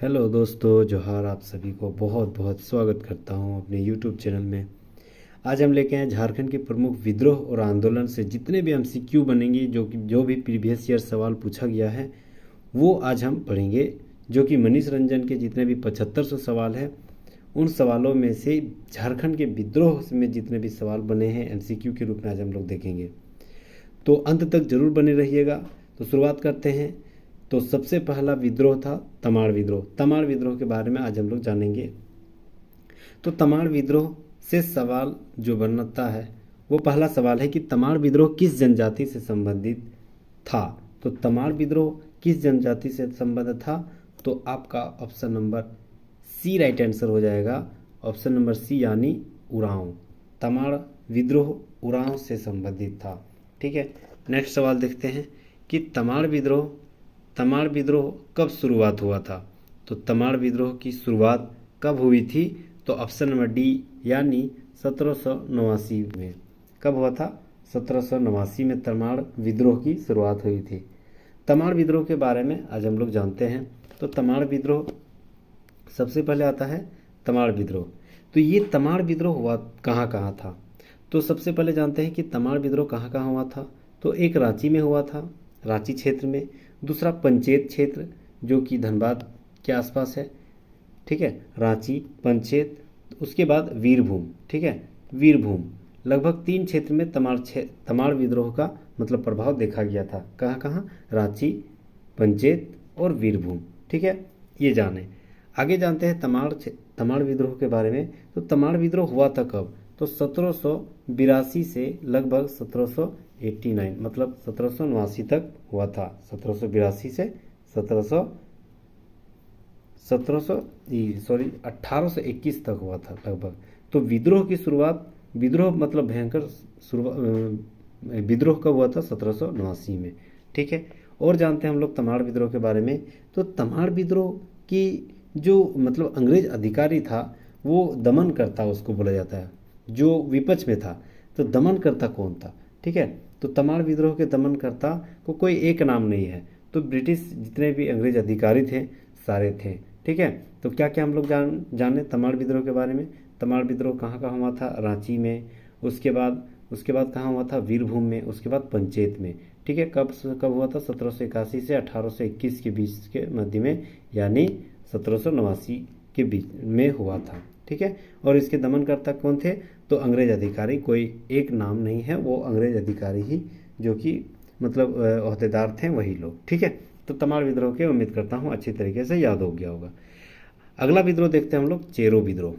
Hello दोस्तों, जोहार। आप सभी को बहुत बहुत स्वागत करता हूं अपने यूट्यूब चैनल में। आज हम लेके आए झारखंड के प्रमुख विद्रोह और आंदोलन से जितने भी एमसीक्यू बनेंगे, जो भी प्रीवियस ईयर सवाल पूछा गया है वो आज हम पढ़ेंगे। जो कि मनीष रंजन के जितने भी 7500 सवाल हैं उन सवालों में से झारखंड के विद्रोह में जितने भी सवाल बने हैं एमसीक्यू के रूप में आज हम लोग देखेंगे। तो अंत तक जरूर बने रहिएगा। तो शुरुआत करते हैं। तो सबसे पहला विद्रोह था तमाड़ विद्रोह। तमाड़ विद्रोह के बारे में आज हम लोग जानेंगे। तो तमाड़ विद्रोह से सवाल जो बनता है वो पहला सवाल है कि तमाड़ विद्रोह किस जनजाति से संबंधित था। तो तमाड़ विद्रोह किस जनजाति से संबंधित था? तो आपका option number C right answer हो जाएगा। ऑप्शन नंबर सी यानी उरांव। तमाड़ विद्रोह उरांव से संबंधित था। ठीक है, नेक्स्ट सवाल देखते हैं कि तमाड़ विद्रोह कब शुरुआत हुआ था। तो तमाड़ विद्रोह की शुरुआत कब हुई थी? तो ऑप्शन नंबर डी यानी 1789 में। कब हुआ था? 1789 में तमाड़ विद्रोह की शुरुआत हुई थी। तमाड़ विद्रोह के बारे में आज हम लोग जानते हैं। तो तमाड़ विद्रोह सबसे पहले आता है तमाड़ विद्रोह। तो ये तमाड़ विद्रोह हुआ कहाँ कहाँ था? तो सबसे पहले जानते हैं कि तमाड़ विद्रोह कहाँ कहाँ हुआ था। तो एक रांची में हुआ था, रांची क्षेत्र में। दूसरा पंचेत क्षेत्र जो कि धनबाद के आसपास है। ठीक है, रांची, पंचेत, उसके बाद वीरभूम। ठीक है, वीरभूम लगभग 3 क्षेत्र में तमाड़ विद्रोह का मतलब प्रभाव देखा गया था। कहाँ कहाँ? रांची, पंचेत और वीरभूम। ठीक है, ये जाने। आगे जानते हैं तमाड़ विद्रोह के बारे में। तो तमाड़ विद्रोह हुआ था कब? तो 1782 से लगभग 1789 मतलब 1789 तक हुआ था। 1782 से 1821 तक हुआ था लगभग। तो विद्रोह की शुरुआत, विद्रोह मतलब भयंकर विद्रोह कब हुआ था? 1789 में। ठीक है, और जानते हैं हम लोग तमाड़ विद्रोह के बारे में। तो तमाड़ विद्रोह की जो मतलब अंग्रेज अधिकारी था वो दमनकर्ता उसको बोला जाता है, जो विपक्ष में था। तो दमनकर्ता कौन था? ठीक है, तो तमाड़ विद्रोह के दमनकर्ता को कोई एक नाम नहीं है। तो ब्रिटिश जितने भी अंग्रेज अधिकारी थे सारे थे। ठीक है, तो क्या क्या हम लोग जाने तमाड़ विद्रोह के बारे में। तमाड़ विद्रोह कहाँ कहाँ हुआ था? रांची में। उसके बाद कहाँ हुआ था? वीरभूम में। उसके बाद पंचेत में। ठीक है, कब हुआ था? 1781 से 1821 के बीच के मध्य में, यानी 1789 के बीच में हुआ था। ठीक है, और इसके दमनकर्ता कौन थे? तो अंग्रेज अधिकारी, कोई एक नाम नहीं है, वो अंग्रेज अधिकारी ही जो कि मतलब ओहदेदार थे वही लोग। ठीक है, तो तमाड़ विद्रोह के उम्मीद करता हूँ अच्छी तरीके से याद हो गया होगा। अगला विद्रोह देखते हैं हम लोग, चेरो विद्रोह।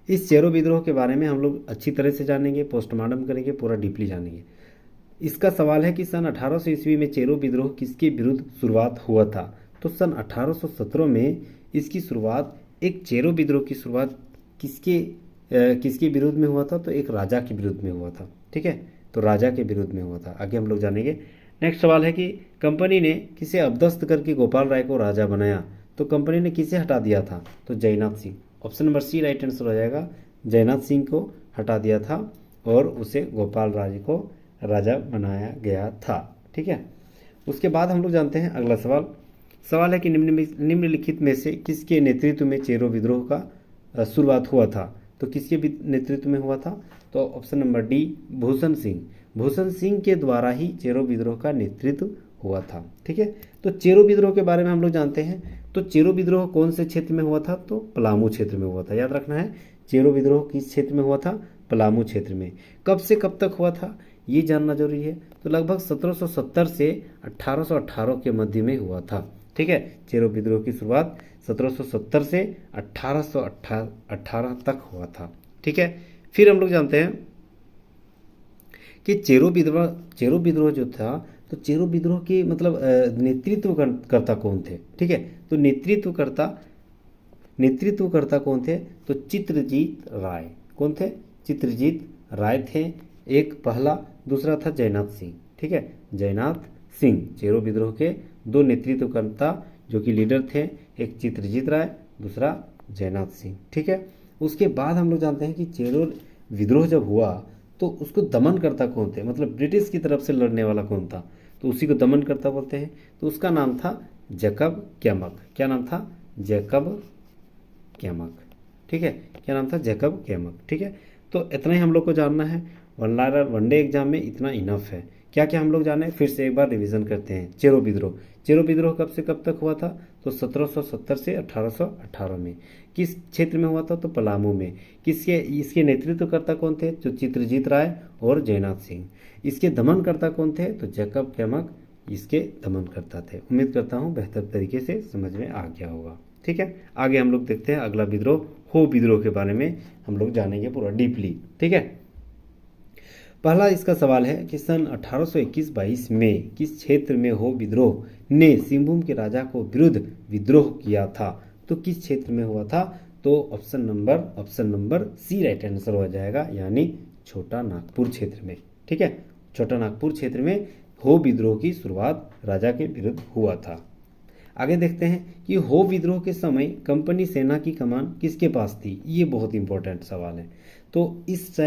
इस चेरो विद्रोह के बारे में हम लोग अच्छी तरह से जानेंगे, पोस्टमार्टम करेंगे, पूरा डीपली जानेंगे। इसका सवाल है कि सन 1800 ईस्वी में चेरो विद्रोह किसके विरुद्ध शुरुआत हुआ था। तो सन 1817 में इसकी शुरुआत, एक चेरो विद्रोह की शुरुआत किसके विरुद्ध में हुआ था? तो एक राजा के विरुद्ध में हुआ था। ठीक है, तो राजा के विरुद्ध में हुआ था। आगे हम लोग जानेंगे। नेक्स्ट सवाल है कि कंपनी ने किसे अपदस्थ करके गोपाल राय को राजा बनाया। तो कंपनी ने किसे हटा दिया था? तो Jainath Singh. Option number C right answer हो जाएगा। जयनाथ सिंह को हटा दिया था और उसे गोपाल राय को राजा बनाया गया था। ठीक है, उसके बाद हम लोग जानते हैं अगला सवाल है कि निम्नलिखित में से किसके नेतृत्व में चेरो विद्रोह का शुरुआत हुआ था। तो किसके नेतृत्व में हुआ था? तो option number D Bhushan Singh के द्वारा ही चेरो विद्रोह का नेतृत्व हुआ था। ठीक है, तो चेरो विद्रोह के बारे में हम लोग जानते हैं। तो चेरो विद्रोह कौन से क्षेत्र में हुआ था? तो पलामू क्षेत्र में हुआ था। याद रखना है, चेरो विद्रोह किस क्षेत्र में हुआ था? पलामू क्षेत्र में। कब से कब तक हुआ था ये जानना जरूरी है। तो लगभग 1770 से 1818 के मध्य में हुआ था। ठीक है, चेरो विद्रोह की शुरुआत 1770 से 1818 तक हुआ था। ठीक है, फिर हम लोग जानते हैं कि चेरो विद्रोह जो था, तो चेरो विद्रोह के मतलब नेतृत्वकर्ता कौन थे? ठीक है, तो नेतृत्वकर्ता कौन थे? तो चित्रजीत राय। कौन थे? चित्रजीत राय थे एक पहला। दूसरा था जयनाथ सिंह। ठीक है, जयनाथ सिंह चेरो विद्रोह के 2 नेतृत्वकर्ता जो कि लीडर थे, एक चित्रजीत राय, दूसरा जयनाथ सिंह। ठीक है, उसके बाद हम लोग जानते हैं कि चेरो विद्रोह जब हुआ तो उसको दमनकर्ता कौन थे? मतलब ब्रिटिश की तरफ से लड़ने वाला कौन था? तो उसी को दमनकर्ता बोलते हैं। तो उसका नाम था जैकब कैमक। क्या नाम था? जैकब कैमक। ठीक है, क्या नाम था? जैकब कैमक। ठीक है, तो इतना ही हम लोग को जानना है। वनडे एग्जाम में इतना इनफ है। क्या क्या हम लोग जाने, फिर से एक बार रिवीजन करते हैं। चेरो विद्रोह। चेरो विद्रोह कब से कब तक हुआ था? तो 1770 से 1818 में। किस क्षेत्र में हुआ था? तो पलामू में। किसके इसके नेतृत्वकर्ता कौन थे? जो चित्रजीत राय और जयनाथ सिंह। इसके दमनकर्ता कौन थे? तो जैकब कैमक इसके दमनकर्ता थे। उम्मीद करता हूँ बेहतर तरीके से समझ में आ गया होगा। ठीक है, आगे हम लोग देखते हैं अगला विद्रोह, हो विद्रोह के बारे में हम लोग जानेंगे पूरा डीपली। ठीक है, पहला इसका सवाल है कि सन 1821-22 में किस क्षेत्र में हो विद्रोह ने सिंहभूम के राजा को विरुद्ध विद्रोह किया था? तो किस क्षेत्र में हुआ था? तो option number C right answer हो जाएगा, यानी छोटा नागपुर क्षेत्र में। ठीक है, छोटा नागपुर क्षेत्र में हो विद्रोह की शुरुआत राजा के विरुद्ध हुआ था। आगे देखते हैं कि हो विद्रोह के समय कंपनी सेना की कमान किसके पास थी? ये बहुत इंपॉर्टेंट सवाल है। तो इस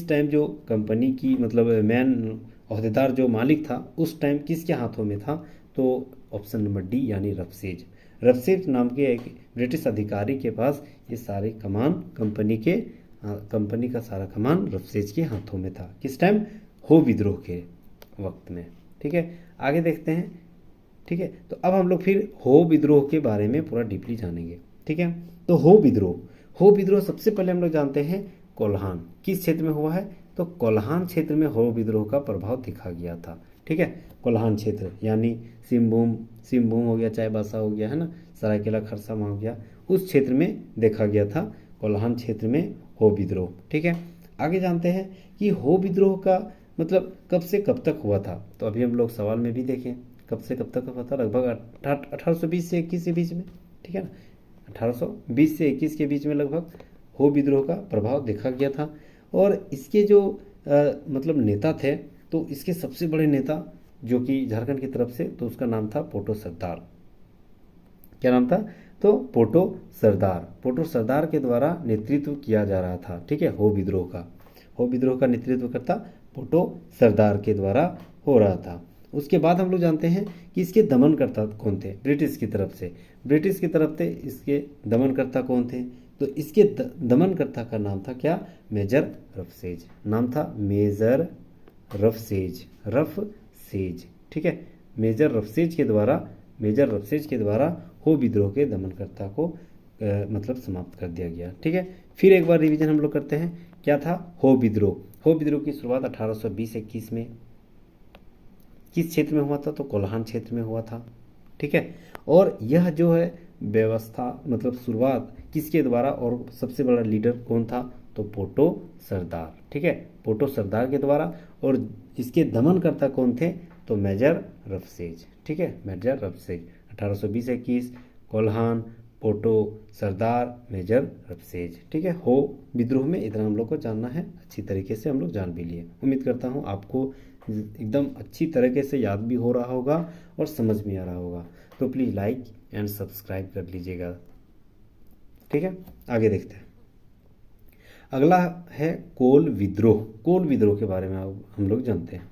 टाइम जो कंपनी की मतलब मैन अहदेदार जो मालिक था उस टाइम किसके हाथों में था? तो ऑप्शन नंबर डी यानी रफसेज। रफसेज नाम के एक ब्रिटिश अधिकारी के पास ये सारे कमान कंपनी का सारा कमान रफसेज के हाथों में था। किस टाइम? हो विद्रोह के वक्त में। ठीक है, आगे देखते हैं। ठीक है, तो अब हम लोग फिर हो विद्रोह के बारे में पूरा डीपली जानेंगे। ठीक है, तो हो विद्रोह सबसे पहले हम लोग जानते हैं कोल्हान किस क्षेत्र में हुआ है? तो कोल्हान क्षेत्र में हो विद्रोह का प्रभाव दिखा गया था। ठीक है, कोल्हान क्षेत्र यानी सिंहभूम हो गया, चाईबासा हो गया, है ना, सरायकेला खरसावां हो गया, उस क्षेत्र में देखा गया था कोल्हान क्षेत्र में हो विद्रोह। ठीक है, आगे जानते हैं कि हो विद्रोह का मतलब कब से कब तक हुआ था? तो अभी हम लोग सवाल में भी देखें कब से कब तक हुआ था। लगभग 1820 से 21 के बीच में। ठीक है ना, 1820 से 21 के बीच में लगभग हो विद्रोह का प्रभाव देखा गया था। और इसके जो मतलब नेता थे, तो इसके सबसे बड़े नेता जो कि झारखंड की तरफ से, तो उसका नाम था पोटो सरदार। क्या नाम था? तो पोटो सरदार के द्वारा नेतृत्व किया जा रहा था। ठीक है, हो विद्रोह का नेतृत्व करता पोटो सरदार के द्वारा हो रहा था। उसके बाद हम लोग जानते हैं कि इसके दमनकर्ता कौन थे? ब्रिटिश की तरफ से इसके दमनकर्ता कौन थे? तो इसके दमनकर्ता का नाम था क्या? मेजर रफसेज। नाम था मेजर रफसेज। ठीक है, मेजर रफसेज के द्वारा हो विद्रोह के दमनकर्ता को मतलब समाप्त कर दिया गया। ठीक है, फिर एक बार रिवीजन हम लोग करते हैं। क्या था? हो विद्रोह की शुरुआत 1820-21 में किस क्षेत्र में हुआ था? तो कोल्हान क्षेत्र में हुआ था। ठीक है, और यह जो है व्यवस्था मतलब शुरुआत किसके द्वारा, और सबसे बड़ा लीडर कौन था? तो पोटो सरदार। ठीक है, पोटो सरदार के द्वारा। और इसके दमनकर्ता कौन थे? तो मेजर रफसेज। ठीक है, मेजर रफसेज 1820-21 कोल्हान, पोटो सरदार, मेजर रफसेज। ठीक है, हो विद्रोह में इतना हम लोग को जानना है। अच्छी तरीके से हम लोग जान भी लिए। उम्मीद करता हूँ आपको एकदम अच्छी तरीके से याद भी हो रहा होगा और समझ में आ रहा होगा। तो प्लीज़ लाइक एंड सब्सक्राइब कर लीजिएगा। ठीक है, आगे देखते हैं। अगला है कोल विद्रोह के बारे में हम लोग जानते हैं।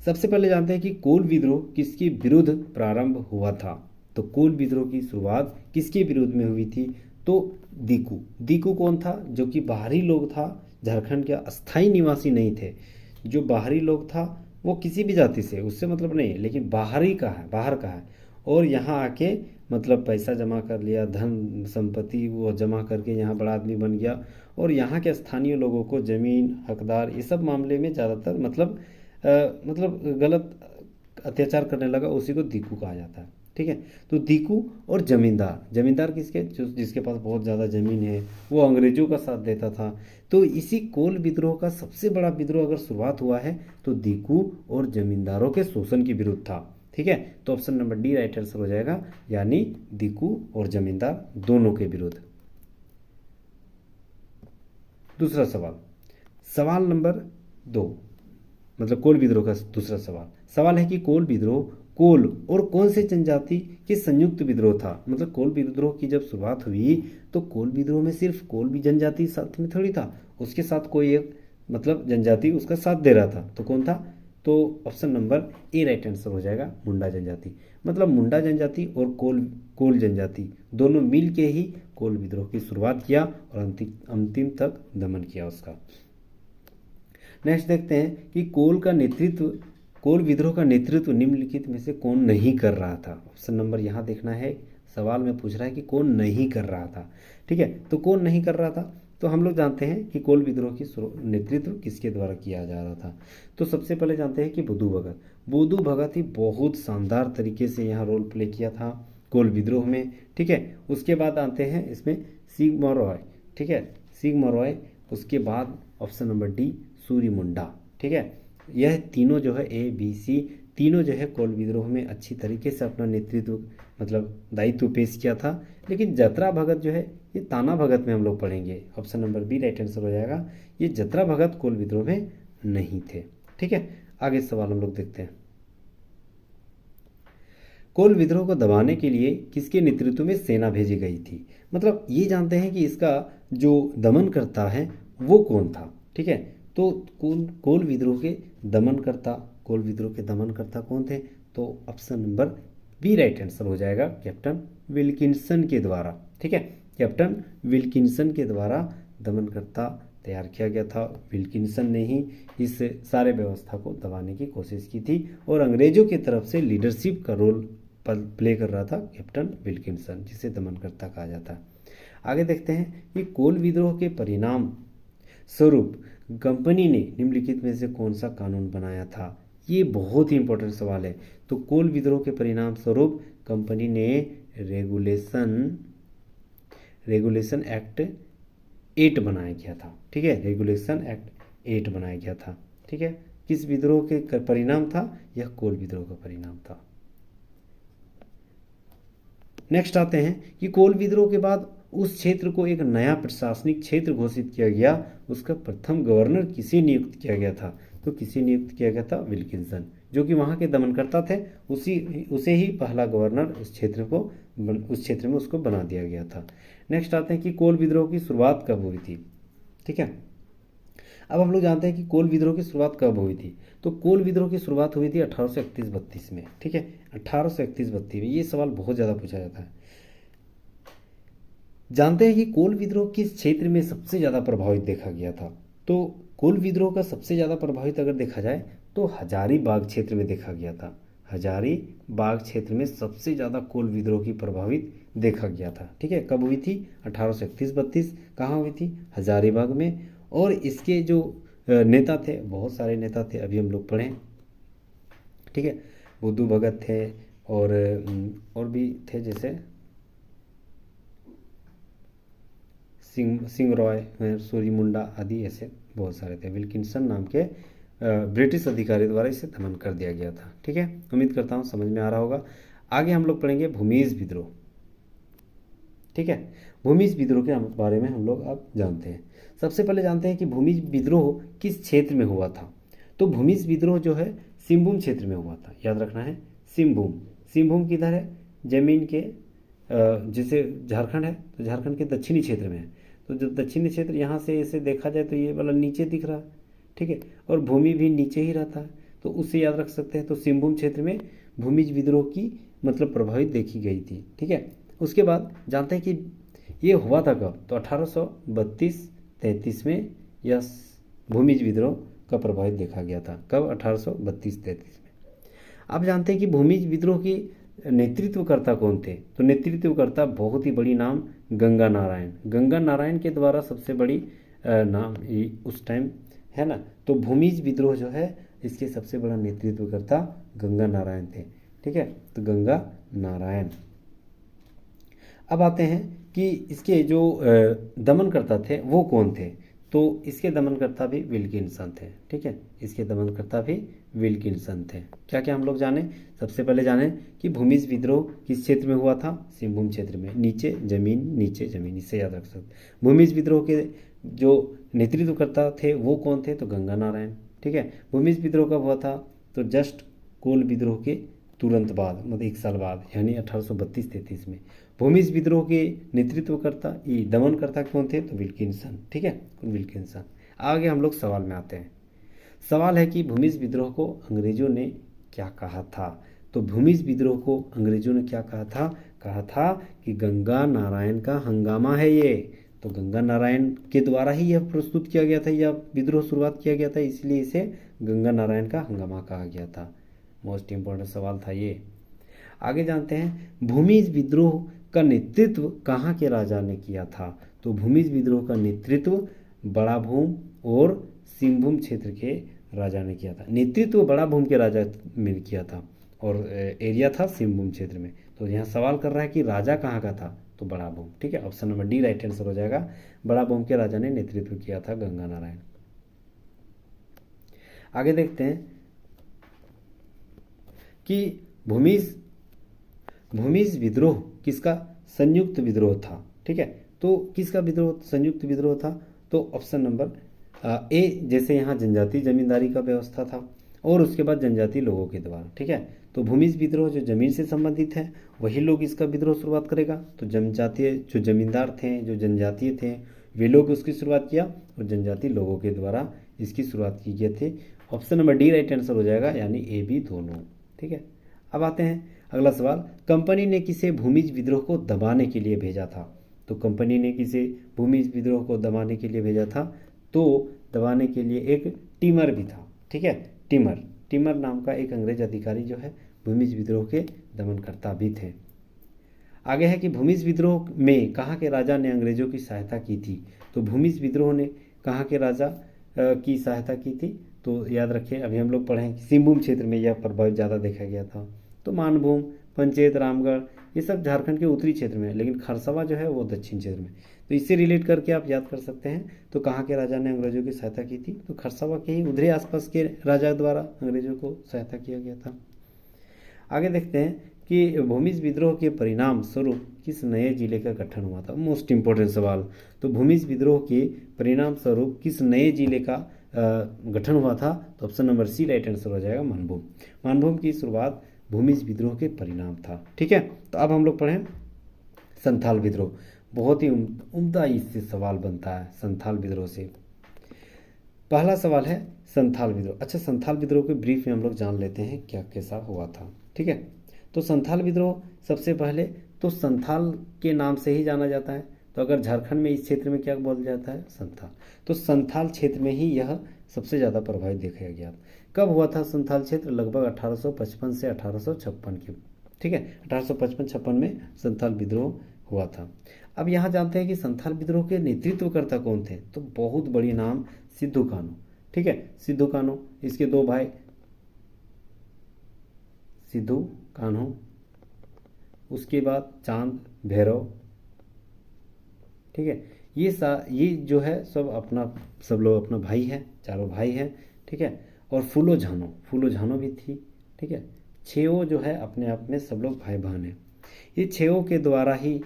सबसे पहले जानते हैं कि कोल विद्रोह किसके विरुद्ध प्रारंभ हुआ था? तो कोल विद्रोह की शुरुआत किसके विरुद्ध में हुई थी? तो दीकू कौन था? जो कि बाहरी लोग था, झारखंड के अस्थायी निवासी नहीं थे। जो बाहरी लोग था वो किसी भी जाति से, उससे मतलब नहीं है, लेकिन बाहर का है और यहाँ आके मतलब पैसा जमा कर लिया, धन संपत्ति वो जमा करके यहाँ बड़ा आदमी बन गया और यहाँ के स्थानीय लोगों को ज़मीन हकदार ये सब मामले में ज़्यादातर मतलब गलत अत्याचार करने लगा। उसी को दीकू कहा जाता है। ठीक है, तो दीकू और जमींदार किसके? जिसके पास बहुत ज़्यादा ज़मीन है, वो अंग्रेजों का साथ देता था। तो इसी कोल विद्रोह का सबसे बड़ा विद्रोह अगर शुरुआत हुआ है तो दीकू और जमींदारों के शोषण के विरुद्ध था। ठीक है, तो option number D right answer हो जाएगा, यानी दीकू और जमींदार दोनों के विरुद्ध। दूसरा सवाल नंबर 2, मतलब कोल विद्रोह का दूसरा सवाल है कि कोल और कौन से जनजाति के संयुक्त विद्रोह था? मतलब कोल विद्रोह की जब शुरुआत हुई तो कोल विद्रोह में सिर्फ कोल भी जनजाति साथ में थोड़ी था, उसके साथ कोई एक मतलब जनजाति उसका साथ दे रहा था। तो कौन था? तो option number A right answer हो जाएगा, मुंडा जनजाति। मतलब मुंडा जनजाति और कोल जनजाति दोनों मिल के ही कोल विद्रोह की शुरुआत किया और अंतिम तक दमन किया उसका। नेक्स्ट देखते हैं कि कोल विद्रोह का नेतृत्व निम्नलिखित में से कौन नहीं कर रहा था। ऑप्शन नंबर यहाँ देखना है, सवाल में पूछ रहा है कि कौन नहीं कर रहा था। ठीक है, तो कौन नहीं कर रहा था, तो हम लोग जानते हैं कि कोल विद्रोह की नेतृत्व किसके द्वारा किया जा रहा था। तो सबसे पहले जानते हैं कि बुद्धू भगत ही बहुत शानदार तरीके से यहाँ रोल प्ले किया था कोल विद्रोह में। ठीक है, उसके बाद आते हैं इसमें सिग्मा रॉय। ठीक है, सिग्मा रॉय, उसके बाद ऑप्शन नंबर डी सूर्य मुंडा। ठीक है, यह तीनों जो है ए बी सी तीनों जो है कोल विद्रोह में अच्छी तरीके से अपना नेतृत्व मतलब दायित्व पेश किया था। लेकिन जतरा भगत जो है ये ताना भगत में हम लोग पढ़ेंगे। Option number B right answer हो जाएगा, ये जतरा भगत कोल विद्रोह में नहीं थे। ठीक है, आगे सवाल हम लोग देखते हैं। कोल विद्रोह को दबाने के लिए किसके नेतृत्व में सेना भेजी गई थी। मतलब ये जानते हैं कि इसका जो दमन करता है वो कौन था। ठीक है, तो कोल विद्रोह के दमनकर्ता कौन थे, तो option number B right answer हो जाएगा, कैप्टन विल्किंसन के द्वारा। ठीक है, कैप्टन विल्किंसन के द्वारा दमनकर्ता तैयार किया गया था। विल्किंसन ने ही इस सारे व्यवस्था को दबाने की कोशिश की थी और अंग्रेजों की तरफ से लीडरशिप का रोल प्ले कर रहा था कैप्टन विल्किंसन, जिसे दमनकर्ता कहा जाता है। आगे देखते हैं कि कोल विद्रोह के परिणाम स्वरूप कंपनी ने निम्नलिखित में से कौन सा कानून बनाया था। ये बहुत ही इंपॉर्टेंट सवाल है। तो कोल विद्रोह के परिणाम स्वरूप कंपनी ने रेगुलेशन एक्ट 8 बनाया गया था। ठीक है, रेगुलेशन एक्ट 8 बनाया गया था। ठीक है, किस विद्रोह के परिणाम था, यह कोल विद्रोह का परिणाम था। नेक्स्ट आते हैं कि कोल विद्रोह के बाद उस क्षेत्र को एक नया प्रशासनिक क्षेत्र घोषित किया गया। उसका प्रथम गवर्नर किसे नियुक्त किया गया था, तो किसे नियुक्त किया गया था, विल्किंसन, जो कि वहाँ के दमनकर्ता थे। उसे ही पहला गवर्नर उस क्षेत्र में उसको बना दिया गया था। नेक्स्ट आते हैं कि कोल विद्रोह की शुरुआत कब हुई थी। ठीक है, अब हम लोग जानते हैं कि कोल विद्रोह की शुरुआत कब हुई थी। तो कोल विद्रोह की शुरुआत हुई थी 1831-32 में। ठीक है, 1831-32 में। ये सवाल बहुत ज़्यादा पूछा जाता है। जानते हैं कि कोल विद्रोह किस क्षेत्र में सबसे ज़्यादा प्रभावित देखा गया था। तो कोल विद्रोह का सबसे ज़्यादा प्रभावित अगर देखा जाए तो हजारीबाग क्षेत्र में देखा गया था। हजारीबाग क्षेत्र में सबसे ज़्यादा कोल विद्रोह की प्रभावित देखा गया था। ठीक है, कब हुई थी, 1831-32। कहाँ हुई थी, हजारीबाग में। और इसके जो नेता थे, बहुत सारे नेता थे, अभी हम लोग पढ़ें। ठीक है, बुद्धू भगत थे और भी थे, जैसे सिंह रॉय, सूर्य मुंडा आदि, ऐसे बहुत सारे थे। विल्किंसन नाम के ब्रिटिश अधिकारी द्वारा इसे दमन कर दिया गया था। ठीक है, उम्मीद करता हूँ समझ में आ रहा होगा। आगे हम लोग पढ़ेंगे भूमिज विद्रोह। ठीक है, भूमिज विद्रोह के बारे में हम लोग अब जानते हैं। सबसे पहले जानते हैं कि भूमिज विद्रोह किस क्षेत्र में हुआ था। तो भूमिज विद्रोह जो है सिंहभूम क्षेत्र में हुआ था। याद रखना है, सिंहभूम किधर है, जमीन के जैसे झारखंड है तो झारखंड के दक्षिणी क्षेत्र में है। तो जो दक्षिणी क्षेत्र यहाँ से ऐसे देखा जाए तो ये वाला नीचे दिख रहा है। ठीक है, और भूमि भी नीचे ही रहता है, तो उससे याद रख सकते हैं। तो सिंहभूम क्षेत्र में भूमिज विद्रोह की मतलब प्रभावित देखी गई थी। ठीक है, उसके बाद जानते हैं कि ये हुआ था कब, तो 1832-33 में यह भूमिज विद्रोह का प्रभावित देखा गया था। कब, 1832-33 में। अब जानते हैं कि भूमिज विद्रोह की नेतृत्वकर्ता कौन थे। तो नेतृत्वकर्ता बहुत ही बड़ी नाम गंगा नारायण के द्वारा सबसे बड़ी नाम उस टाइम है ना। तो भूमिज विद्रोह जो है इसके सबसे बड़ा नेतृत्वकर्ता गंगा नारायण थे। ठीक है, तो गंगा नारायण। अब आते हैं कि इसके जो दमनकर्ता थे वो कौन थे। तो इसके दमनकर्ता भी विल्किंसन थे। ठीक है, इसके दमनकर्ता भी विल्किंसन थे। क्या क्या हम लोग जाने, सबसे पहले जाने कि भूमिज विद्रोह किस क्षेत्र में हुआ था, सिंहभूम क्षेत्र में। नीचे जमीन, इससे याद रख सकते। भूमिज विद्रोह के जो नेतृत्वकर्ता थे वो कौन थे, तो गंगा नारायण। ठीक है, भूमिज विद्रोह कब हुआ था, तो जस्ट कोल विद्रोह के तुरंत बाद, मतलब 1 साल बाद, यानी 1832-33 में। भूमिज विद्रोह के नेतृत्वकर्ता ये दमनकर्ता कौन थे, तो विल्किंसन। ठीक है, विल्किंसन। आगे हम लोग सवाल में आते हैं। सवाल है कि भूमिज विद्रोह को अंग्रेजों ने क्या कहा था। तो भूमिज विद्रोह को अंग्रेजों ने क्या कहा था कि गंगा नारायण का हंगामा है ये। तो गंगा नारायण के द्वारा ही यह प्रस्तुत किया गया था, यह विद्रोह शुरुआत किया गया था, इसलिए इसे गंगा नारायण का हंगामा कहा गया था। मोस्ट इंपॉर्टेंट सवाल था ये। आगे जानते हैं भूमिज विद्रोह का नेतृत्व कहाँ के राजा ने किया था। तो भूमिज विद्रोह का नेतृत्व बड़ाभूम और सिंहभूम क्षेत्र के राजा ने किया था। नेतृत्व बड़ाभूम के राजा ने किया था और एरिया था सिंहभूम क्षेत्र में। तो यहाँ सवाल कर रहा है कि राजा कहाँ का था, तो बड़ाभूम। ठीक है, option number D right answer हो जाएगा। बड़ाभूम के राजा ने नेतृत्व किया था गंगा नारायण। आगे देखते हैं कि भूमिज विद्रोह किसका संयुक्त विद्रोह था। ठीक है, तो किसका विद्रोह संयुक्त विद्रोह था, तो ऑप्शन नंबर ए। जैसे यहाँ जनजाति जमींदारी का व्यवस्था था और उसके बाद जनजाति लोगों के द्वारा। ठीक है, तो भूमिज विद्रोह जो जमीन से संबंधित है वही लोग इसका विद्रोह शुरुआत करेगा। तो जनजातीय जो जमींदार थे, जो जनजातीय थे, वे लोग उसकी शुरुआत किया और जनजाति लोगों के द्वारा इसकी शुरुआत की गई थी। Option number D right answer हो जाएगा, यानी ए बी दोनों। ठीक है, अब आते हैं अगला सवाल। कंपनी ने किसे भूमिज विद्रोह को दबाने के लिए भेजा था। तो कंपनी ने किसे भूमिज विद्रोह को दबाने के लिए भेजा था, तो दबाने के लिए एक टीमर भी था। ठीक है, टीमर नाम का एक अंग्रेज अधिकारी जो है भूमिज विद्रोह के दमनकर्ता भी थे। आगे है कि भूमिज विद्रोह में कहाँ के राजा ने अंग्रेजों की सहायता की थी। तो भूमिज विद्रोह ने कहाँ के राजा की सहायता की थी, तो याद रखें अभी हम लोग पढ़े सिंहभूम क्षेत्र में यह प्रभाव ज़्यादा देखा गया था। तो मानभूम, पंचेत, रामगढ़ ये सब झारखंड के उत्तरी क्षेत्र में है, लेकिन खरसवा जो है वो दक्षिण क्षेत्र में। तो इससे रिलेट करके आप याद कर सकते हैं। तो कहाँ के राजा ने अंग्रेजों की सहायता की थी, तो खरसवा के ही उधरे आसपास के राजा द्वारा अंग्रेजों को सहायता किया गया था। आगे देखते हैं कि भूमिज विद्रोह के परिणाम स्वरूप किस नए जिले का गठन हुआ था। मोस्ट इंपॉर्टेंट सवाल। तो भूमिज विद्रोह के परिणाम स्वरूप किस नए जिले का गठन हुआ था, तो option number C right answer हो जाएगा, मानभूम। मानभूम की शुरुआत भूमिज विद्रोह के परिणाम था। ठीक है, तो अब हम लोग पढ़ें संथाल विद्रोह। बहुत ही उम्दा इससे सवाल बनता है संथाल विद्रोह से। पहला सवाल है संथाल विद्रोह। अच्छा, संथाल विद्रोह के ब्रीफ में हम लोग जान लेते हैं क्या कैसा हुआ था। ठीक है, तो संथाल विद्रोह सबसे पहले तो संथाल के नाम से ही जाना जाता है। तो अगर झारखंड में इस क्षेत्र में क्या बोला जाता है, संथाल, तो संथाल क्षेत्र में ही यह सबसे ज़्यादा प्रभावित देखा गया। कब हुआ था संथाल क्षेत्र, लगभग 1855 से 1856 की। ठीक है, 1855-56 में संथाल विद्रोह हुआ था। अब यहाँ जानते हैं कि संथाल विद्रोह के नेतृत्वकर्ता कौन थे, तो बहुत बड़ी नाम सिद्धू कान्हू। ठीक है, सिद्धू कान्हू, इसके दो भाई सिद्धू कान्हू, उसके बाद चांद भैरव। ठीक है, ये जो है सब लोग अपना भाई है, चारों भाई हैं। ठीक है, और फूलो झानो भी थी। ठीक है, छेओ जो है अपने आप में सब लोग भाई बहन हैं। ये छेओ के द्वारा ही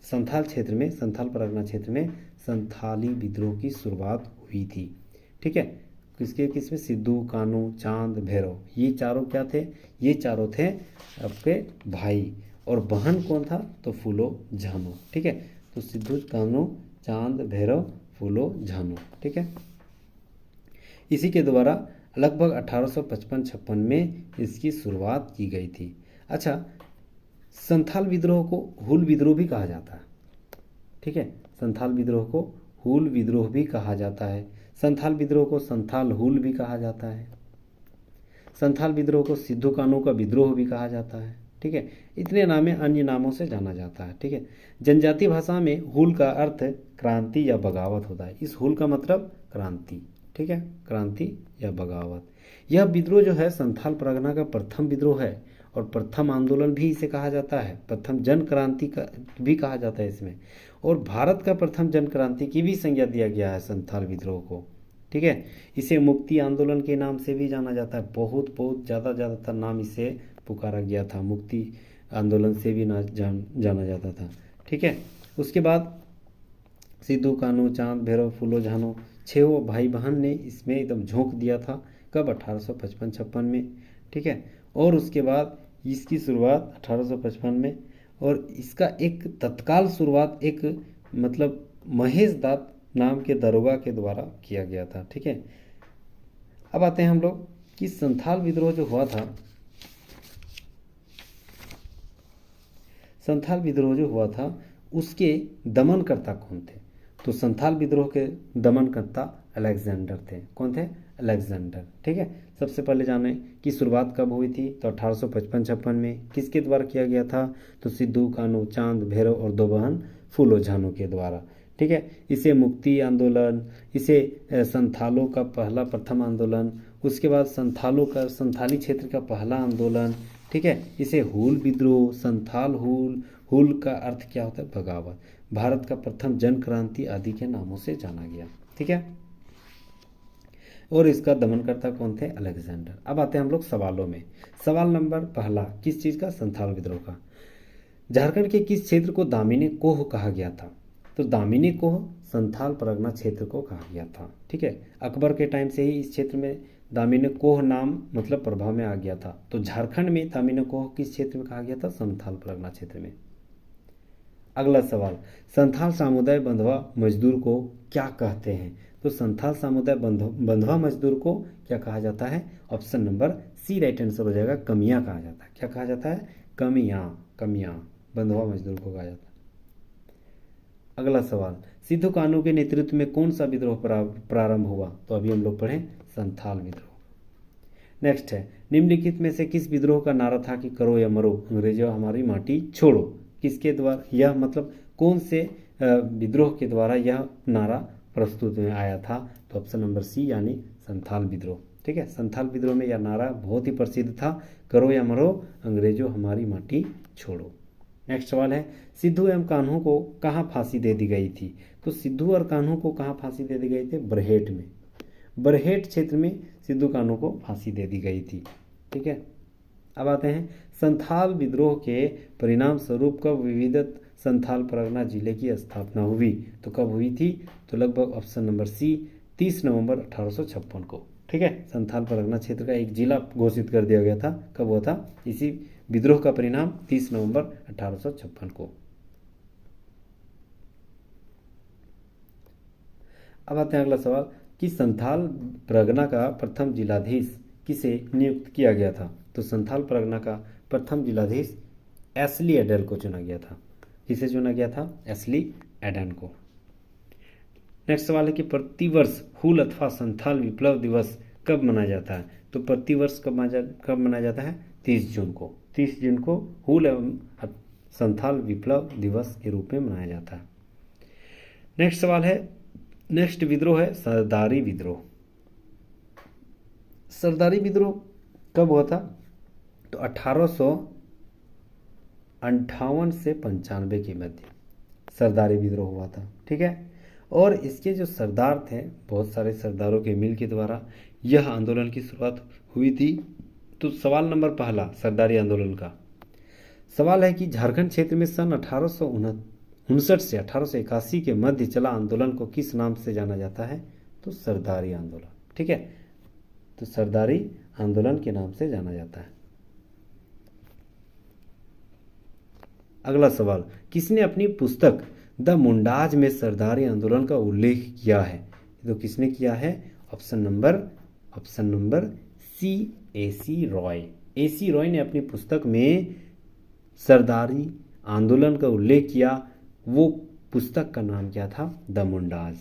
संथाल क्षेत्र में, संथाल परगना क्षेत्र में संथाली विद्रोह की शुरुआत हुई थी। ठीक है, किसमें, सिद्धू कान्हू, चांद, भैरव, ये चारों क्या थे, ये चारों थे आपके भाई। और बहन कौन था, तो फूलो झानो। ठीक है, तो सिद्धू कान्हू, चांद, भैरव, फूलो झानो। ठीक है, इसी के द्वारा लगभग 1855-56 में इसकी शुरुआत की गई थी। अच्छा, संथाल विद्रोह को हूल विद्रोह भी कहा जाता है। ठीक है, संथाल विद्रोह को हूल विद्रोह भी कहा जाता है। संथाल विद्रोह को संथाल हूल भी कहा जाता है। संथाल विद्रोह को सिद्धू कान्हू का विद्रोह भी कहा जाता है। ठीक है, इतने नामे अन्य नामों से जाना जाता है। ठीक है, जनजातीय भाषा में हूल का अर्थ क्रांति या बगावत होता है। इस हूल का मतलब क्रांति। ठीक है, क्रांति या बगावत। यह विद्रोह जो है संथाल परगना का प्रथम विद्रोह है और प्रथम आंदोलन भी इसे कहा जाता है। प्रथम जन क्रांति का भी कहा जाता है इसमें, और भारत का प्रथम जन क्रांति की भी संज्ञा दिया गया है संथाल विद्रोह को। ठीक है, इसे मुक्ति आंदोलन के नाम से भी जाना जाता है। बहुत ज़्यादातर नाम इसे पुकारा गया था, मुक्ति आंदोलन से भी जाना जाता था। ठीक है, उसके बाद सिद्धू कान्हू, चांद भैरव, फूलो झानो, छह भाई बहन ने इसमें एकदम झोंक दिया था। कब, 1855-56 में। ठीक है, और उसके बाद इसकी शुरुआत 1855 में, और इसका एक तत्काल शुरुआत एक मतलब महेश दास नाम के दरोगा के द्वारा किया गया था। ठीक है, अब आते हैं हम लोग कि संथाल विद्रोह जो हुआ था, संथाल विद्रोह जो हुआ था उसके दमनकर्ता कौन थे? तो संथाल विद्रोह के दमनकर्ता अलेक्जेंडर थे। कौन थे? अलेक्जेंडर। ठीक है, सबसे पहले जाने कि शुरुआत कब हुई थी, तो 1855-56 में। किसके द्वारा किया गया था? तो सिद्धू कान्हू चांद भैरव और दो बहन फूलो झानो के द्वारा। ठीक है, इसे मुक्ति आंदोलन, इसे संथालों का पहला प्रथम आंदोलन, उसके बाद संथालों का संथाली क्षेत्र का पहला आंदोलन। ठीक है, इसे हूल विद्रोह, संथाल हूल, हूल का अर्थ क्या होता है? बगावत, भारत का प्रथम जन क्रांति आदि के नामों से जाना गया। ठीक है, और इसका दमनकर्ता कौन थे? अलेक्जेंडर। अब आते हैं हम लोग सवालों में। सवाल नंबर पहला, किस चीज़ का? संथाल विद्रोह का। झारखंड के किस क्षेत्र को दामिनी कोह कहा गया था? तो दामिनी कोह संथाल परगना क्षेत्र को कहा गया था। ठीक है, अकबर के टाइम से ही इस क्षेत्र में दामिनी कोह नाम मतलब प्रभाव में आ गया था। तो झारखंड में दामिनी कोह किस क्षेत्र में कहा गया था? संथाल परगना क्षेत्र में। अगला सवाल, संथाल समुदाय बंधुआ मजदूर को क्या कहते हैं? तो संथाल समुदाय बंधुआ मजदूर को क्या कहा जाता है? Option number C right answer हो जाएगा, कमियां कहा जाता है। क्या कहा जाता है? कमियां, कमियां बंधुआ मजदूर को कहा जाता है। अगला सवाल, सिद्धू कान्हू के नेतृत्व में कौन सा विद्रोह प्रारंभ हुआ? तो अभी हम लोग पढ़ें संथाल विद्रोह। नेक्स्ट है, निम्नलिखित में से किस विद्रोह का नारा था कि करो या मरो, अंग्रेजों हमारी माटी छोड़ो? किसके द्वारा यह मतलब कौन से विद्रोह के द्वारा यह नारा प्रस्तुत में आया था? तो ऑप्शन नंबर सी यानी संथाल विद्रोह। ठीक है, संथाल विद्रोह में यह नारा बहुत ही प्रसिद्ध था, करो या मरो, अंग्रेजों हमारी माटी छोड़ो। नेक्स्ट सवाल है, सिद्धू एवं कान्हू को कहाँ फांसी दे दी गई थी? तो सिद्धू और कान्हू को कहाँ फांसी दे दी गई थी? बरहेट में, बरहेट क्षेत्र में सिद्धू कान्हू को फांसी दे दी गई थी। ठीक है, अब आते हैं संथाल विद्रोह के परिणाम स्वरूप कब विविधत संथाल परगना जिले की स्थापना हुई? तो कब हुई थी? तो लगभग ऑप्शन नंबर सी 30 नवंबर 1856 को। ठीक है, संथाल परगना क्षेत्र का एक जिला घोषित कर दिया गया था। कब हुआ था? इसी विद्रोह का परिणाम 30 नवंबर 1856 को। अब आते हैं अगला सवाल कि संथाल परगना का प्रथम जिलाधीश किसे नियुक्त किया गया था? तो संथाल परगना का प्रथम जिलाधीश एस्ली एडन को चुना गया था। किसे चुना गया था? एस्ली एडन को। नेक्स्ट सवाल है कि प्रतिवर्ष हूल अथवा संथाल विप्लव दिवस कब मनाया जाता है? तो प्रतिवर्ष कब मनाया जाता है? 30 जून को। 30 जून को हूल एवं संथाल विप्लव दिवस के रूप में मनाया जाता है। नेक्स्ट सवाल है, नेक्स्ट विद्रोह है सरदारी विद्रोह। सरदारी विद्रोह कब हुआ था? तो 1858 से 95 के मध्य सरदारी विद्रोह हुआ था। ठीक है, और इसके जो सरदार थे, बहुत सारे सरदारों के मिल के द्वारा यह आंदोलन की शुरुआत हुई थी। तो सवाल नंबर पहला सरदारी आंदोलन का सवाल है कि झारखंड क्षेत्र में सन 1859 से 1881 के मध्य चला आंदोलन को किस नाम से जाना जाता है? तो सरदारी आंदोलन। ठीक है, तो सरदारी आंदोलन के नाम से जाना जाता है। अगला सवाल, किसने अपनी पुस्तक द मुंडाज में सरदारी आंदोलन का उल्लेख किया है? तो किसने किया है? Option number C AC Roy. AC Roy ने अपनी पुस्तक में सरदारी आंदोलन का उल्लेख किया। वो पुस्तक का नाम क्या था? द मुंडाज।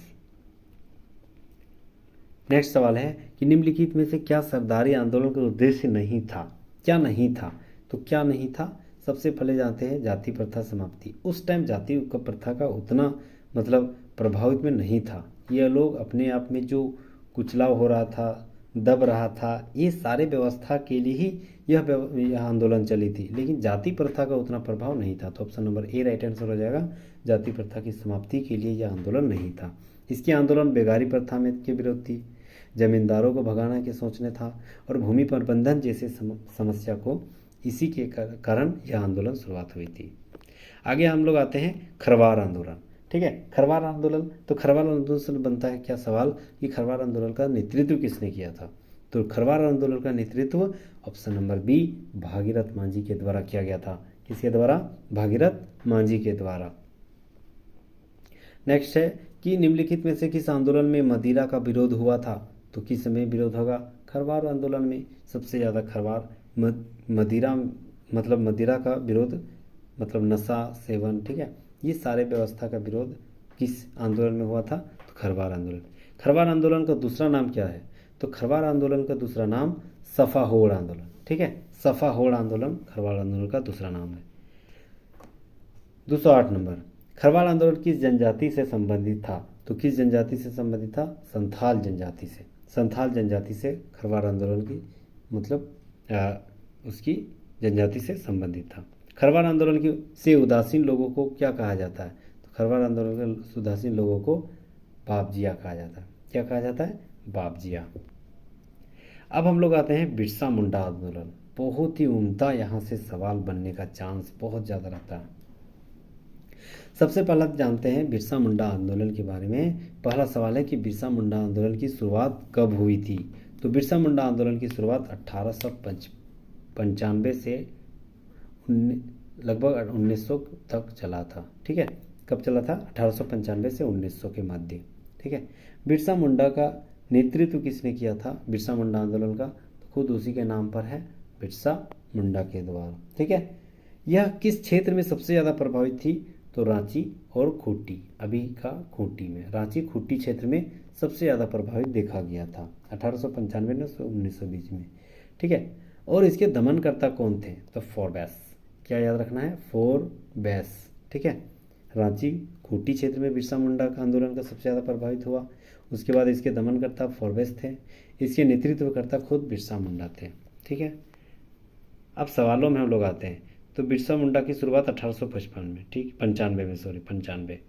नेक्स्ट सवाल है कि निम्नलिखित में से क्या सरदारी आंदोलन का उद्देश्य नहीं था? क्या नहीं था? तो क्या नहीं था? सबसे पहले जानते हैं जाति प्रथा समाप्ति। उस टाइम जाति प्रथा का उतना मतलब प्रभावित में नहीं था। यह लोग अपने आप में जो कुचलाव हो रहा था, दब रहा था, ये सारे व्यवस्था के लिए ही यह आंदोलन चली थी, लेकिन जाति प्रथा का उतना प्रभाव नहीं था। तो option number A right answer हो जाएगा, जाति प्रथा की समाप्ति के लिए यह आंदोलन नहीं था। इसके आंदोलन बेगारी प्रथा में के विरोध थी, जमींदारों को भगाना के सोचने था, और भूमि प्रबंधन जैसे समस्या को इसी के कारण यह आंदोलन शुरुआत हुई थी। आगे हम लोग आते हैं खरवार आंदोलन। ठीक है, खरवार आंदोलन। तो खरवार आंदोलन से बनता है क्या सवाल कि खरवार आंदोलन का नेतृत्व किसने किया था? तो खरवार आंदोलन का नेतृत्व option number B Bhagirath Manjhi के द्वारा किया गया था। किसके द्वारा? भागीरथ मांझी के द्वारा। नेक्स्ट है कि निम्नलिखित में से किस आंदोलन में मदिरा का विरोध हुआ था? तो किस में विरोध होगा? खरवार आंदोलन में सबसे ज़्यादा खरवार मदिरा मतलब मदिरा का विरोध मतलब नशा सेवन, ठीक है, ये सारे व्यवस्था का विरोध किस आंदोलन में हुआ था? तो खरवार आंदोलन। खरवार आंदोलन का दूसरा नाम क्या है? तो खरवार आंदोलन का दूसरा नाम सफाहोड़ आंदोलन, ठीक है, सफाहोड़ आंदोलन खरवार आंदोलन का दूसरा नाम है। 208 नंबर, खरवार आंदोलन किस जनजाति से संबंधित था? तो किस जनजाति से संबंधित था? संथाल जनजाति से। संथाल जनजाति से खरवार आंदोलन की मतलब उसकी जनजाति से संबंधित था। खरवार आंदोलन की से उदासीन लोगों को क्या कहा जाता है? तो खरवार आंदोलन के उदासीन लोगों को बापजिया कहा जाता है। क्या कहा जाता है? बापजिया। अब हम लोग आते हैं बिरसा मुंडा आंदोलन। बहुत ही उम्दा यहाँ से सवाल बनने का चांस बहुत ज़्यादा रहता है। सबसे पहला जानते हैं बिरसा मुंडा आंदोलन के बारे में। पहला सवाल है कि बिरसा मुंडा आंदोलन की शुरुआत कब हुई थी? तो बिरसा मुंडा आंदोलन की शुरुआत 1895 से लगभग 1900 तक चला था, ठीक है। कब चला था? 1895 से 1900 के मध्य, ठीक है। बिरसा मुंडा का नेतृत्व किसने किया था बिरसा मुंडा आंदोलन का? तो खुद उसी के नाम पर है, बिरसा मुंडा के द्वारा, ठीक है। यह किस क्षेत्र में सबसे ज़्यादा प्रभावित थी? तो रांची और खूंटी, अभी का खूंटी में, रांची खूंटी क्षेत्र में सबसे ज़्यादा प्रभावित देखा गया था 1895 से 1900 बीच में, ठीक है। और इसके दमनकर्ता कौन थे? तो फोरबेस, क्या याद रखना है? फोरबेस, ठीक है। रांची खूंटी क्षेत्र में बिरसा मुंडा का आंदोलन का सबसे ज़्यादा प्रभावित हुआ। उसके बाद इसके दमनकर्ता फोरबेस थे, इसके नेतृत्वकर्ता खुद बिरसा मुंडा थे, ठीक है। अब सवालों में हम लोग आते हैं। तो बिरसा मुंडा की शुरुआत 1855 में, ठीक, 95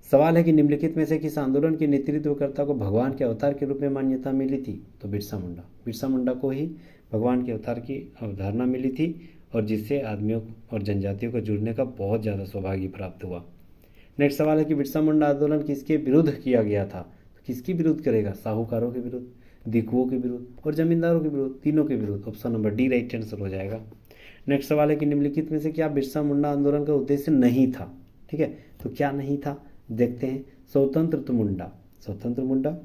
सवाल है कि निम्नलिखित में से किस आंदोलन के नेतृत्वकर्ता को भगवान के अवतार के रूप में मान्यता मिली थी? तो बिरसा मुंडा। बिरसा मुंडा को ही भगवान के अवतार की अवधारणा मिली थी और जिससे आदमियों और जनजातियों को जुड़ने का बहुत ज़्यादा सौभाग्य प्राप्त हुआ। नेक्स्ट सवाल है कि बिरसा मुंडा आंदोलन किसके विरुद्ध किया गया था? तो किसके विरुद्ध करेगा? साहूकारों के विरुद्ध, दिकुओं के विरुद्ध और जमींदारों के विरुद्ध, तीनों के विरुद्ध। Option number D right answer हो जाएगा। नेक्स्ट सवाल है कि निम्नलिखित में से क्या बिरसा मुंडा आंदोलन का उद्देश्य नहीं था? ठीक है, तो क्या नहीं था देखते हैं। स्वतंत्र मुंडा, स्वतंत्र मुंडा